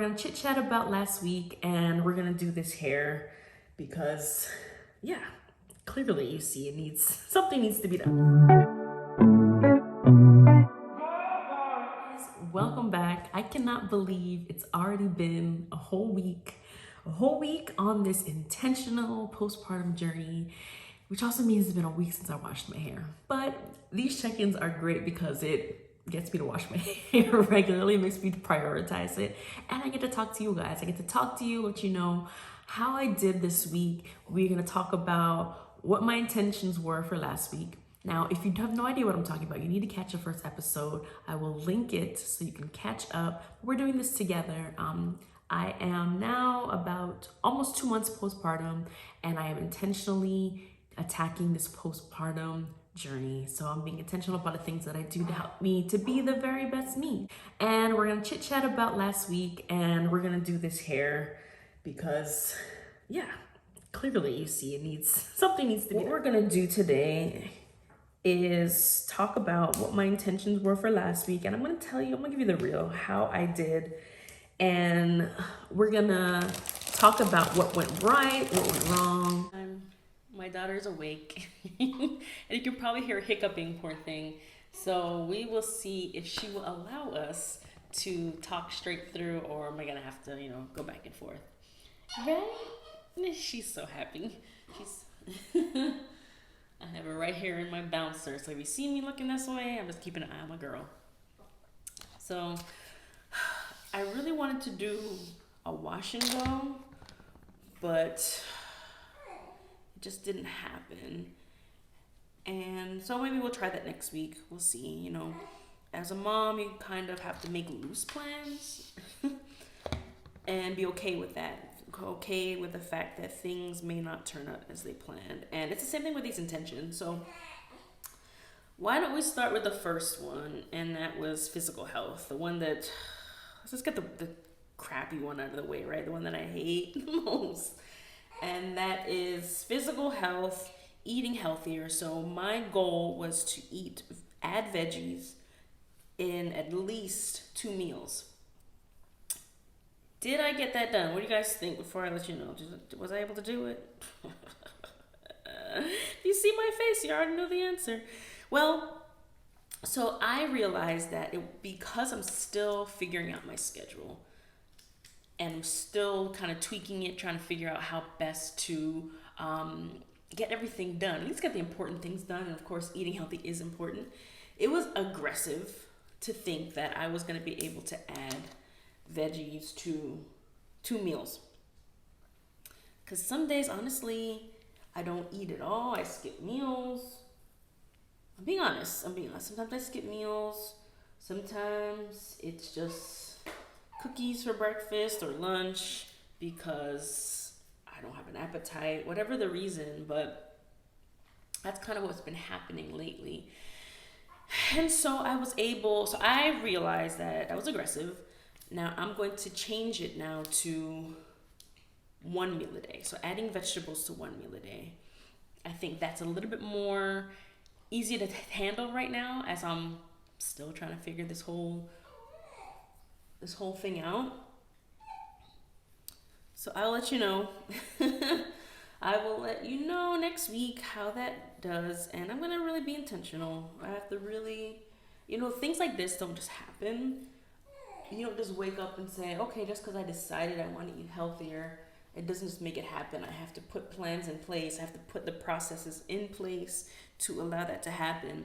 gonna chit chat about last week, and we're gonna do this hair because, yeah, clearly you see something needs to be done. Welcome back. I cannot believe it's already been a whole week on this intentional postpartum journey, which also means it's been a week since I washed my hair. But these check-ins are great because it gets me to wash my hair regularly, makes me prioritize it, and I get to talk to you guys. I get to talk to you, let you know how I did this week. We're gonna talk about what my intentions were for last week. Now, if you have no idea what I'm talking about, you need to catch the first episode. I will link it so you can catch up. We're doing this together. I am now about almost 2 months postpartum, and I am intentionally attacking this postpartum journey. So I'm being intentional about the things that I do to help me to be the very best me. And we're gonna chit chat about last week, and we're gonna do this hair because, yeah, clearly you see something needs to be done. What we're gonna do today is talk about what my intentions were for last week, and I'm gonna give you the real how I did, and we're gonna talk about what went right, what went wrong. My daughter's awake and you can probably hear hiccuping, poor thing. So we will see if she will allow us to talk straight through, or am I gonna have to, go back and forth. Right? She's so happy. I have her right here in my bouncer. So if you see me looking this way, I'm just keeping an eye on my girl. So I really wanted to do a wash and go, but it just didn't happen. And so maybe we'll try that next week. We'll see. As a mom, you kind of have to make loose plans and be okay with that. Okay with the fact that things may not turn out as they planned. And it's the same thing with these intentions. So why don't we start with the first one, and that was physical health. The one that, let's just get the crappy one out of the way, right? The one that I hate the most. And that is physical health, eating healthier. So my goal was to add veggies in at least 2 meals. Did I get that done? What do you guys think before I let you know? Was I able to do it? You see my face, you already know the answer. Well, so I realized that because I'm still figuring out my schedule, and I'm still kind of tweaking it, trying to figure out how best to get everything done, at least get the important things done. And of course, eating healthy is important. It was aggressive to think that I was going to be able to add veggies to 2 meals. Because some days, honestly, I don't eat at all. I skip meals. I'm being honest. Sometimes I skip meals. Sometimes it's just cookies for breakfast or lunch because I don't have an appetite, whatever the reason, but that's kind of what's been happening lately. And so I realized that I was aggressive. Now I'm going to change it now to 1 meal a day. So adding vegetables to 1 meal a day. I think that's a little bit more easy to handle right now, as I'm still trying to figure this whole thing out. So I'll let you know. I will let you know next week how that does, and I'm gonna really be intentional. I have to really, things like this don't just happen. You don't just wake up and say, okay, just because I decided I want to eat healthier, it doesn't just make it happen. I have to put plans in place. I have to put the processes in place to allow that to happen.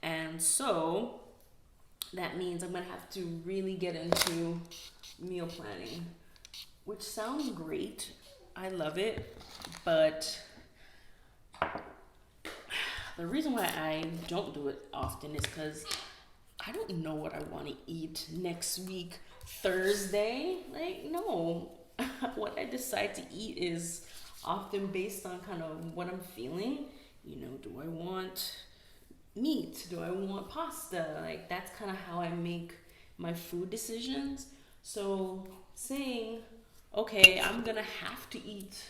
And so that means I'm going to have to really get into meal planning, which sounds great. I love it. But the reason why I don't do it often is because I don't know what I want to eat next week, Thursday. No. What I decide to eat is often based on kind of what I'm feeling. Do I want meat? Do I want pasta? That's kind of how I make my food decisions. So saying, okay, I'm going to have to eat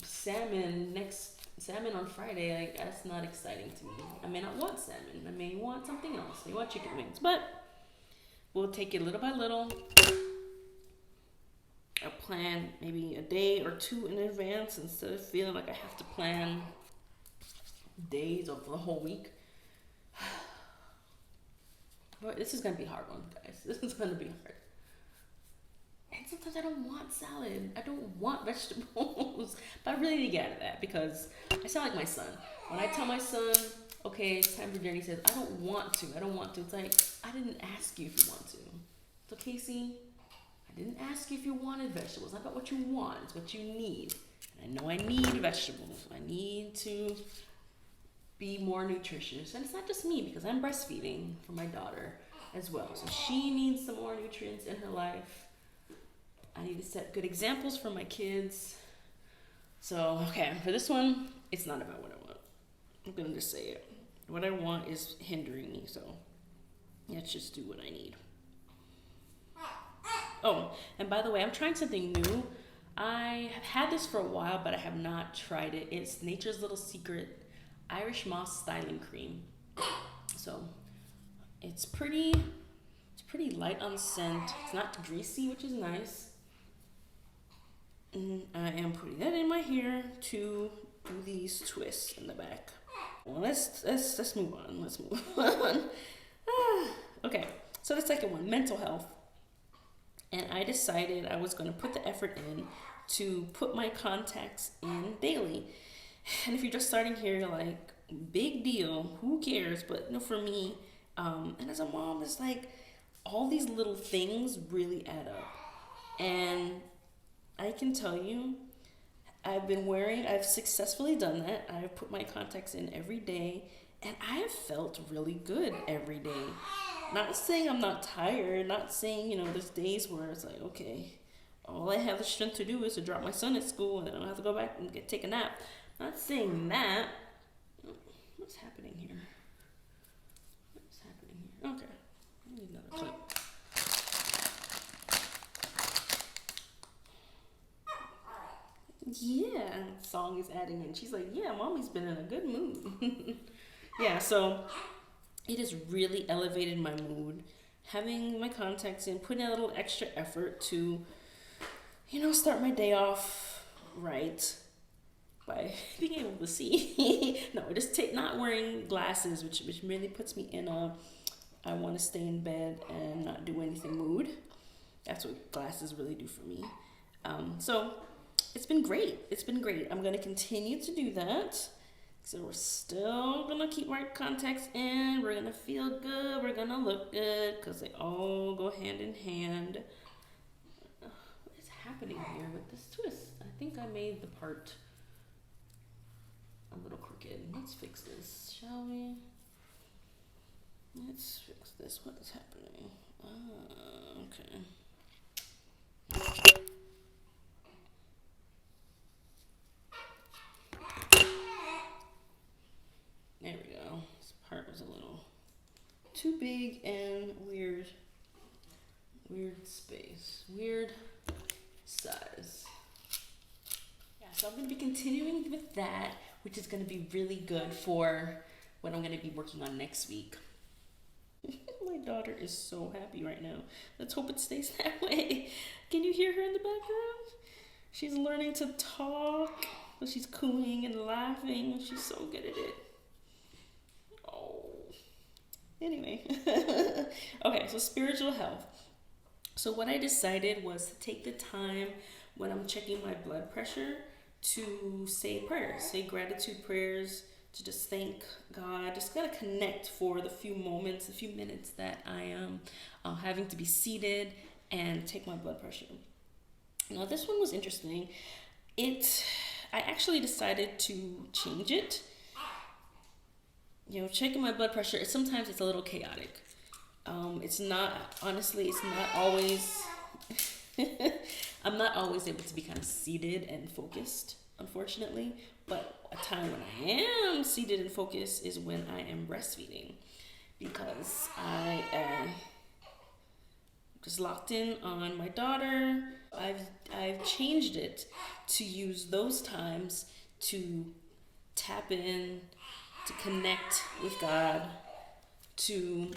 salmon on Friday, that's not exciting to me. I may not want salmon. I may want something else. I may want chicken wings. But we'll take it little by little. plan maybe a day or two in advance instead of feeling like I have to plan days or the whole week. But this is gonna be a hard one, guys. This is gonna be hard. And sometimes I don't want salad. I don't want vegetables. But I really need to get out of that because I sound like my son. When I tell my son, okay, it's time for dinner, he says, I don't want to. It's like, I didn't ask you if you want to. So Casey, I didn't ask you if you wanted vegetables. Not about what you want, it's what you need. And I know I need vegetables. I need to be more nutritious. And it's not just me because I'm breastfeeding for my daughter as well. So she needs some more nutrients in her life. I need to set good examples for my kids. So, okay, for this one, it's not about what I want. I'm going to just say it. What I want is hindering me, so let's just do what I need. Oh, and by the way, I'm trying something new. I have had this for a while, but I have not tried it. It's Nature's Little Secret Irish Moss Styling Cream. So, it's pretty light on scent. It's not greasy, which is nice. And I am putting that in my hair to do these twists in the back. Well, let's move on. Let's move on. Okay, so the second one, mental health. And I decided I was going to put the effort in to put my contacts in daily. And if you're just starting here, you're like, big deal, who cares? But for me, and as a mom, it's like all these little things really add up. And I can tell you, I've successfully done that. I've put my contacts in every day, and I have felt really good every day. Not saying I'm not tired, not saying, there's days where it's like, okay, all I have the strength to do is to drop my son at school and then I don't have to go back and take a nap. Not saying that. What's happening here? Okay, I need another clip. Yeah, song is adding in. She's like, yeah, mommy's been in a good mood. Yeah, so it has really elevated my mood. Having my contacts in, putting a little extra effort to, start my day off right by being able to see. No, just not wearing glasses, which really puts me in a I want to stay in bed and not do anything mood. That's what glasses really do for me. So it's been great. I'm going to continue to do that. So we're still going to keep our contacts in. We're going to feel good. We're going to look good because they all go hand in hand. What is happening here with this twist? I think I made the part a little crooked. Let's fix this, shall we? Let's fix this. What is happening? Okay. There we go. This part was a little too big and weird space. Weird size. Yeah, so I'm going to be continuing with that, which is going to be really good for what I'm going to be working on next week. My daughter is so happy right now. Let's hope it stays that way. Can you hear her in the background? She's learning to talk. She's cooing and laughing. She's so good at it. Oh. Anyway. Okay, so spiritual health. So what I decided was to take the time when I'm checking my blood pressure to say prayers, say gratitude prayers, to just thank God, just gotta connect for the few minutes that I am having to be seated and take my blood pressure. Now this one was interesting. I actually decided to change it. Checking my blood pressure, sometimes it's a little chaotic. It's not always, I'm not always able to be kind of seated and focused, unfortunately. But a time when I am seated and focused is when I am breastfeeding, because I am just locked in on my daughter. I've changed it to use those times to tap in, to connect with God, to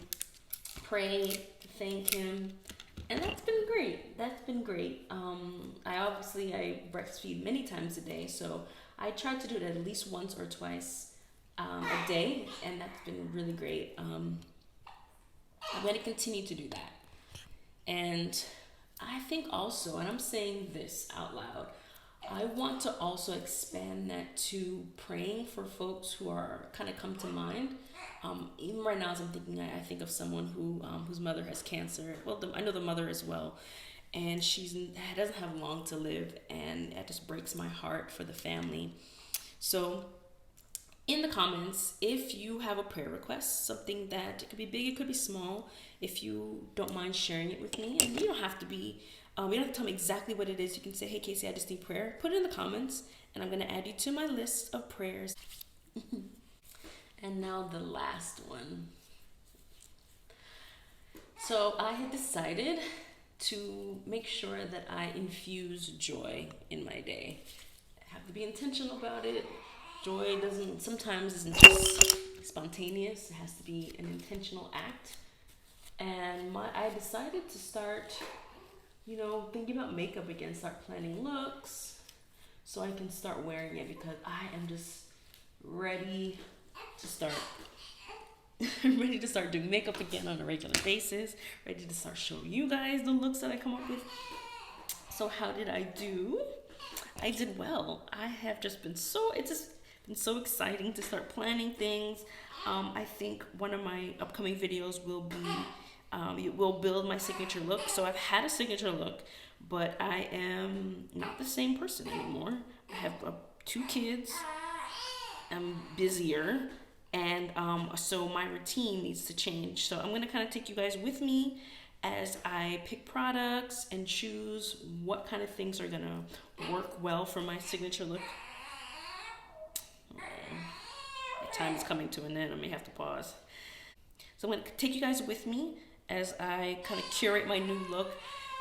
pray, to thank Him, And that's been great. That's been great. I breastfeed many times a day, so I try to do it at least once or twice a day, and that's been really great. I'm going to continue to do that. And I think also, and I'm saying this out loud, I want to also expand that to praying for folks who are kind of come to mind. Even right now, as I'm thinking, I think of someone whose mother has cancer. Well, I know the mother as well, and she doesn't have long to live, and it just breaks my heart for the family. So, in the comments, if you have a prayer request, something that it could be big, it could be small, if you don't mind sharing it with me, and you don't have to be. You don't have to tell me exactly what it is. You can say, hey, Casey, I just need prayer. Put it in the comments, and I'm going to add you to my list of prayers. And now the last one. So I had decided to make sure that I infuse joy in my day. I have to be intentional about it. Joy sometimes isn't just spontaneous. It has to be an intentional act. And I decided to start thinking about makeup again, start planning looks so I can start wearing it, because I am just ready to start doing makeup again on a regular basis, ready to start showing you guys the looks that I come up with. So how did I do? I did well. It's just been so exciting to start planning things. I think one of my upcoming videos will be it will build my signature look. So I've had a signature look, but I am not the same person anymore. I have 2 kids. I'm busier, and so my routine needs to change. So I'm going to kind of take you guys with me as I pick products and choose what kind of things are going to work well for my signature look. My time is coming to an end. I may have to pause. So I'm going to take you guys with me as I kind of curate my new look.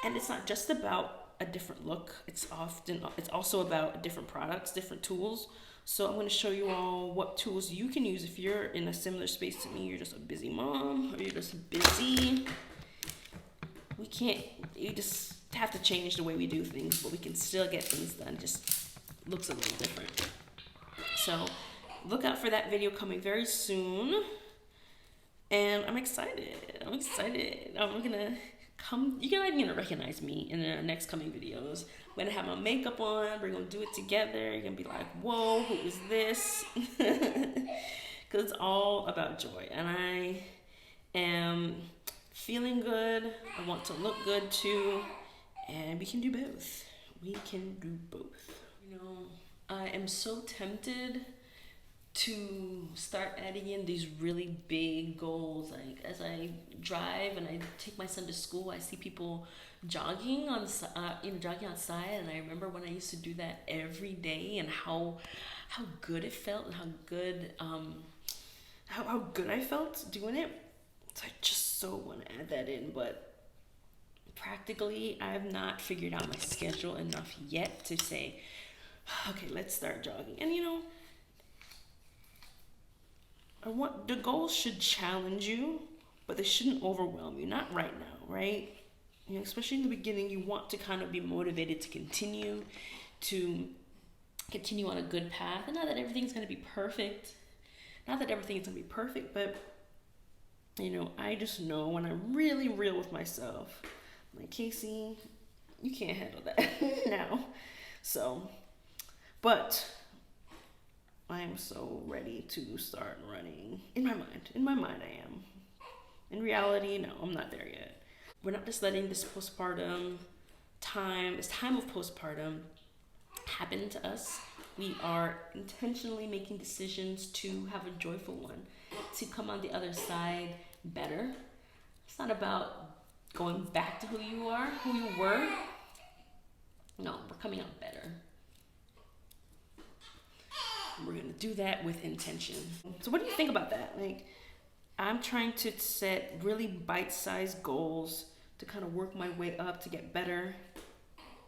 And it's not just about a different look. It's also about different products, different tools. So I'm going to show you all what tools you can use if you're in a similar space to me. You're just a busy mom, or you're just busy. You just have to change the way we do things, but we can still get things done. It just looks a little different. So look out for that video coming very soon. And I'm excited. I'm gonna you're not even gonna recognize me in the next coming videos. I'm gonna have my makeup on, we're gonna do it together. You're gonna be like, whoa, who is this? Because it's all about joy. And I am feeling good. I want to look good too. And we can do both. I am so tempted to start adding in these really big goals. Like as I drive and I take my son to school, I see people jogging outside, and I remember when I used to do that every day and how good it felt, and how good I felt doing it. So I just so want to add that in, but practically I have not figured out my schedule enough yet to say, okay, let's start jogging. And the goals should challenge you, but they shouldn't overwhelm you. Not right now, right? Especially in the beginning, you want to kind of be motivated to continue on a good path. And not that everything's going to be perfect. Not that everything is going to be perfect, but I just know when I'm really real with myself, I'm like, Casey, you can't handle that now. So, but I am so ready to start running. In my mind I am. In reality, no, I'm not there yet. We're not just letting this this time of postpartum happen to us. We are intentionally making decisions to have a joyful one, to come on the other side better. It's not about going back to who you were. No, we're coming out better. We're going to do that with intention. So what do you think about that? Like, I'm trying to set really bite-sized goals to kind of work my way up to get better,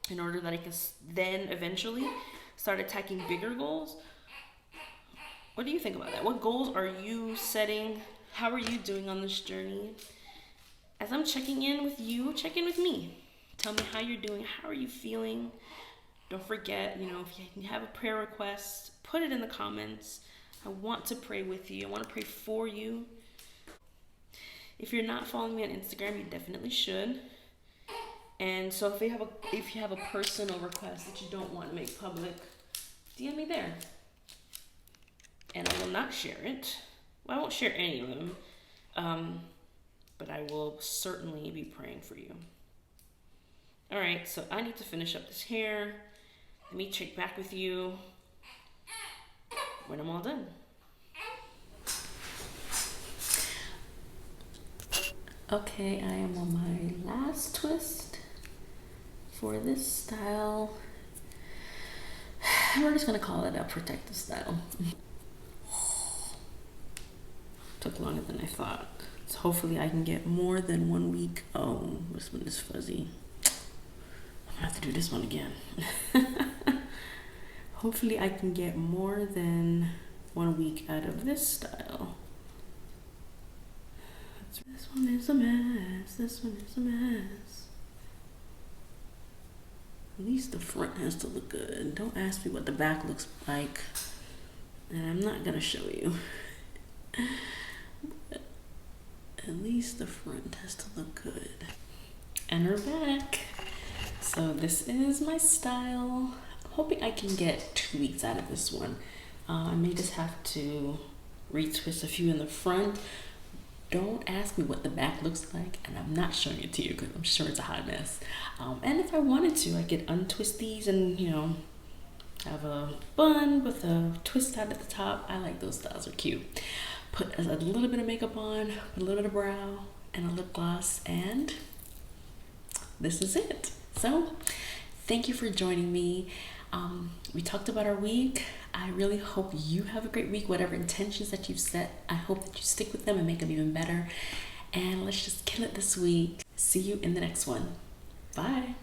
in order that I can then eventually start attacking bigger goals. What do you think about that? What goals are you setting? How are you doing on this journey? as I'm checking in with you, check in with me. Tell me how you're doing. How are you feeling? Don't forget, if you have a prayer request, put it in the comments. I want to pray with you. I want to pray for you. If you're not following me on Instagram, you definitely should. And so if you have a personal request that you don't want to make public, DM me there. And I will not share it. Well, I won't share any of them. But I will certainly be praying for you. All right, so I need to finish up this hair. Let me check back with you when I'm all done. Okay, I am on my last twist for this style. We're just gonna call it a protective style. Took longer than I thought. So hopefully I can get more than 1 week. Oh, this one is fuzzy. I'm gonna have to do this one again. Hopefully I can get more than 1 week out of this style. This one is a mess. This one is a mess. At least the front has to look good. Don't ask me what the back looks like. And I'm not gonna show you. But at least the front has to look good. And we're back. So this is my style. I'm hoping I can get 2 weeks out of this one. I may just have to retwist a few in the front. Don't ask me what the back looks like, and I'm not showing it to you because I'm sure it's a hot mess. And if I wanted to, I could untwist these and, have a bun with a twist out at the top. I like those styles, are cute. Put a little bit of makeup on, put a little bit of brow, and a lip gloss, and this is it. So, thank you for joining me. We talked about our week. I really hope you have a great week, whatever intentions that you've set. I hope that you stick with them and make them even better. And let's just kill it this week. See you in the next one. Bye.